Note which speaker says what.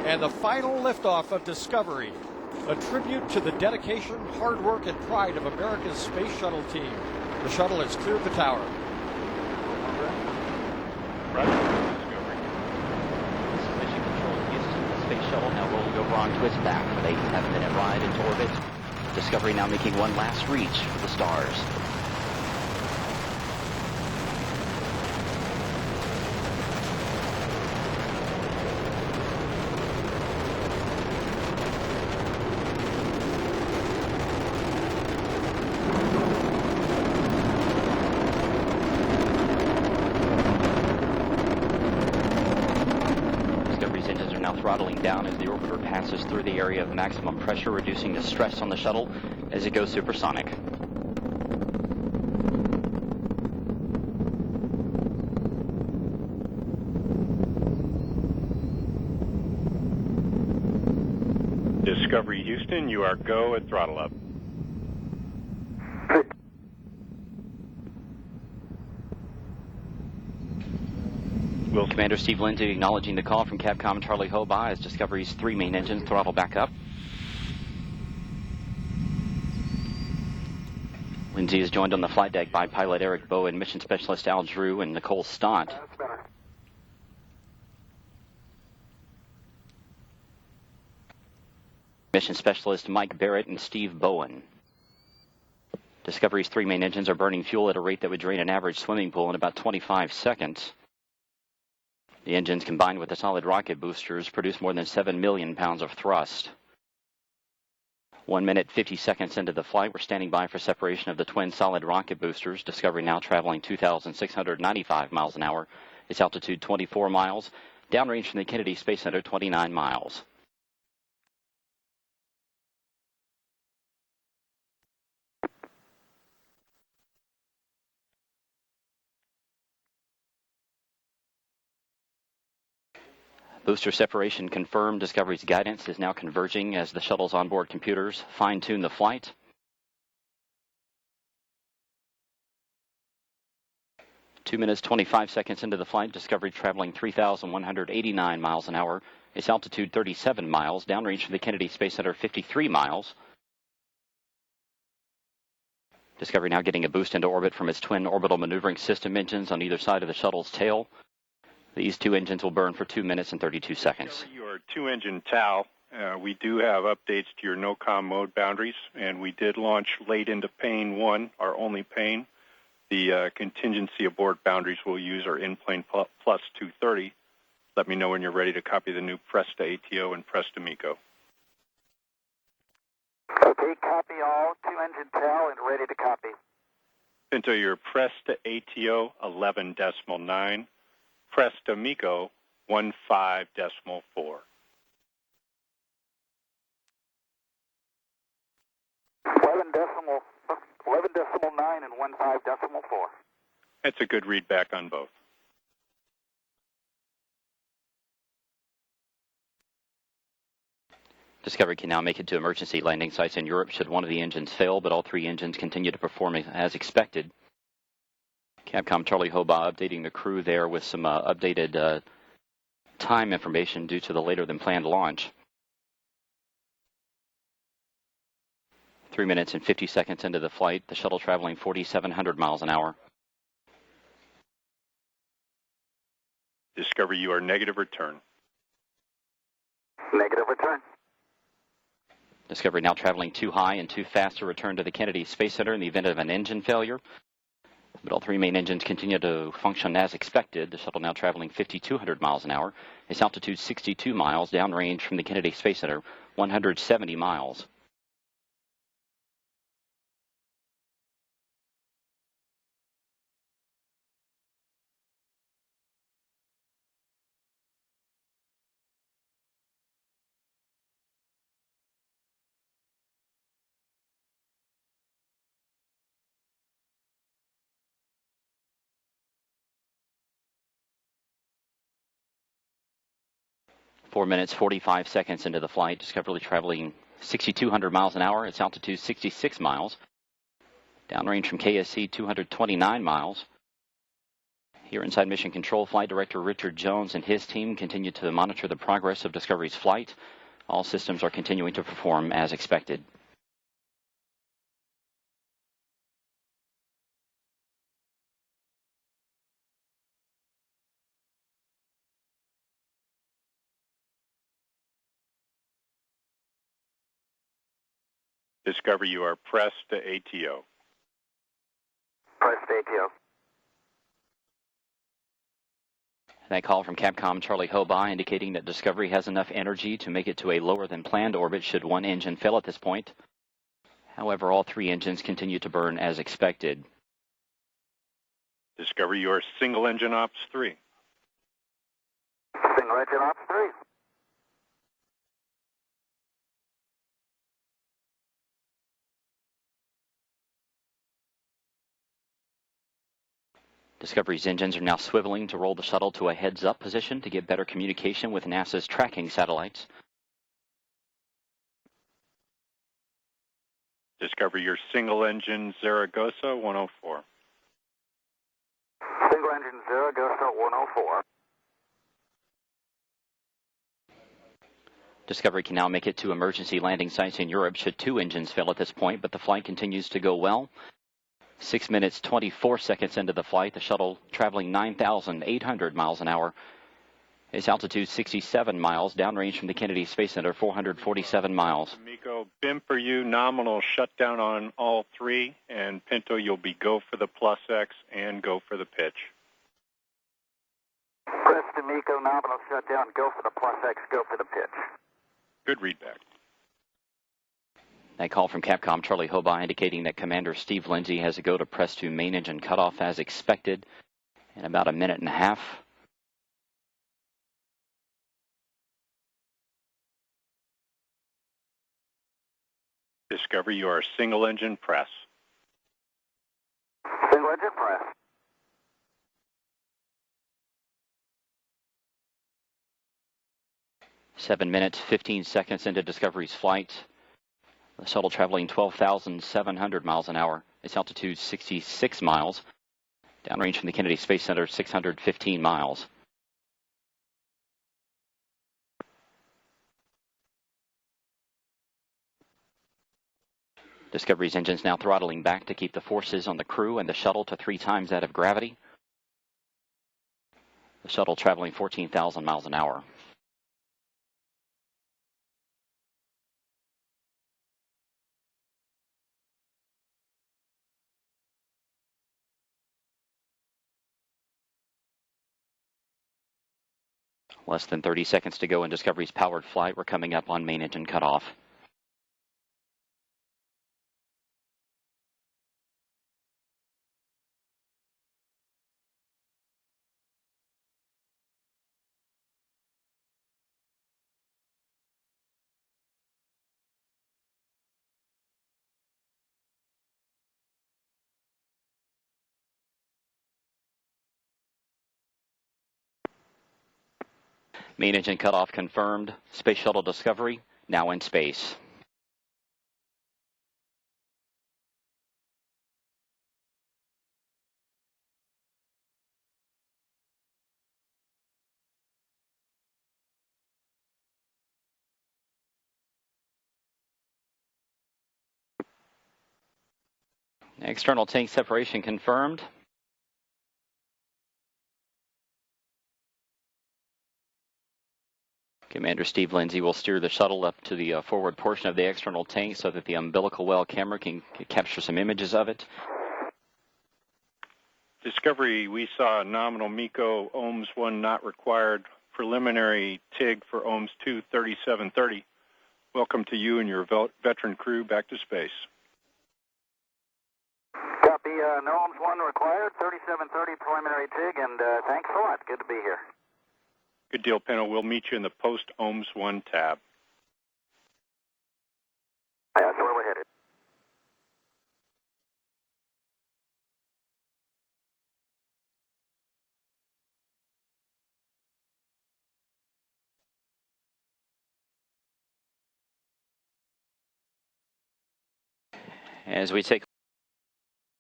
Speaker 1: and the final liftoff of Discovery, a tribute to the dedication, hard work, and pride of America's space shuttle team. The shuttle has cleared the tower.
Speaker 2: Roger, Discovery.
Speaker 3: This is Mission Control in Houston. The space shuttle now rolling over on twist back with a 7-minute ride into orbit. Discovery now making one last reach for the stars. Throttling down as the orbiter passes through the area of maximum pressure, reducing the stress on the shuttle as it goes supersonic.
Speaker 2: Discovery Houston, you are go at throttle up.
Speaker 3: Commander Steve Lindsay acknowledging the call from Capcom Charlie Hoba as Discovery's 3 main engines throttle back up. Lindsay is joined on the flight deck by pilot Eric Bowen, mission specialist Al Drew, and Nicole Stott. Mission specialist Mike Barrett and Steve Bowen. Discovery's 3 main engines are burning fuel at a rate that would drain an average swimming pool in about 25 seconds. The engines, combined with the solid rocket boosters, produce more than 7 million pounds of thrust. 1 minute, 50 seconds into the flight, we're standing by for separation of the twin solid rocket boosters. Discovery now traveling 2,695 miles an hour. Its altitude 24 miles. Downrange from the Kennedy Space Center, 29 miles. Booster separation confirmed. Discovery's guidance is now converging as the shuttle's onboard computers fine-tune the flight. Two minutes, 25 seconds into the flight, Discovery traveling 3,189 miles an hour. Its altitude 37 miles. Downrange from the Kennedy Space Center, 53 miles. Discovery now getting a boost into orbit from its twin orbital maneuvering system engines on either side of the shuttle's tail. These 2 engines will burn for 2 minutes and 32 seconds.
Speaker 2: Your 2-engine TAL. We do have updates to your no-com mode boundaries, and we did launch late into pane 1, our only pane. The contingency aboard boundaries we'll use are in-plane plus 230. Let me know when you're ready to copy the new Presta ATO and Presta MECO.
Speaker 4: Okay, copy all. 2-engine TAL and ready to copy.
Speaker 2: Into your Presta ATO 11.9. Presta MECO 15.4.
Speaker 4: 11.9 and 15.4.
Speaker 2: That's a good read back on both.
Speaker 3: Discovery can now make it to emergency landing sites in Europe should one of the engines fail, but all 3 engines continue to perform as expected. Capcom Charlie Hoba updating the crew there with some updated time information due to the later than planned launch. 3 minutes and 50 seconds into the flight, the shuttle traveling 4,700 miles an hour.
Speaker 2: Discovery, you are negative return.
Speaker 4: Negative return.
Speaker 3: Discovery now traveling too high and too fast to return to the Kennedy Space Center in the event of an engine failure. But all 3 main engines continue to function as expected. The shuttle now traveling 5,200 miles an hour. Its altitude 62 miles, downrange from the Kennedy Space Center, 170 miles. Four minutes, 45 seconds into the flight, Discovery traveling 6,200 miles an hour. Its altitude 66 miles. Downrange from KSC 229 miles. Here inside Mission Control, Flight Director Richard Jones and his team continue to monitor the progress of Discovery's flight. All systems are continuing to perform as expected.
Speaker 2: Discovery, you are pressed to ATO.
Speaker 4: Pressed ATO.
Speaker 3: That call from Capcom Charlie Hobaugh indicating that Discovery has enough energy to make it to a lower than planned orbit should one engine fail at this point. However, all three engines continue to burn as expected.
Speaker 2: Discovery, you are single engine ops 3.
Speaker 4: Single engine ops 3.
Speaker 3: Discovery's engines are now swiveling to roll the shuttle to a heads-up position to get better communication with NASA's tracking satellites.
Speaker 2: Discovery, your single engine Zaragoza 104.
Speaker 4: Single engine Zaragoza 104.
Speaker 3: Discovery can now make it to emergency landing sites in Europe should two engines fail at this point, but the flight continues to go well. 6 minutes, 24 seconds into the flight, the shuttle traveling 9,800 miles an hour. Its altitude 67 miles, downrange from the Kennedy Space Center 447 miles.
Speaker 2: Miko, BIM for you, nominal shutdown on all three, and Pinto, you'll be go for the plus X and go for the pitch.
Speaker 4: Press to Miko, nominal shutdown, go for the plus X, go for the pitch.
Speaker 2: Good readback.
Speaker 3: That call from Capcom Charlie Hobaugh indicating that Commander Steve Lindsay has to go to press to main engine cutoff as expected in about a minute and a half.
Speaker 2: Discovery, you are single engine press.
Speaker 4: Single engine press.
Speaker 3: Seven minutes, 15 seconds into Discovery's flight. The shuttle traveling 12,700 miles an hour. Its altitude 66 miles. Downrange from the Kennedy Space Center 615 miles. Discovery's engines now throttling back to keep the forces on the crew and the shuttle to 3 times that of gravity. The shuttle traveling 14,000 miles an hour. Less than 30 seconds to go in Discovery's powered flight. We're coming up on main engine cutoff. Main engine cutoff confirmed. Space Shuttle Discovery now in space. External tank separation confirmed. Commander Steve Lindsay will steer the shuttle up to the forward portion of the external tank so that the umbilical well camera can capture some images of it.
Speaker 2: Discovery, we saw nominal MECO, OHMS 1 not required, preliminary TIG for OHMS 2 3730. Welcome to you and your veteran crew back to space.
Speaker 4: Copy, no OHMS 1 required, 3730 preliminary TIG, and thanks a lot. Good to be here.
Speaker 2: Good deal, Pinto. We'll meet you in the post-OHMS 1 tab.
Speaker 4: That's where we're headed.
Speaker 3: As we take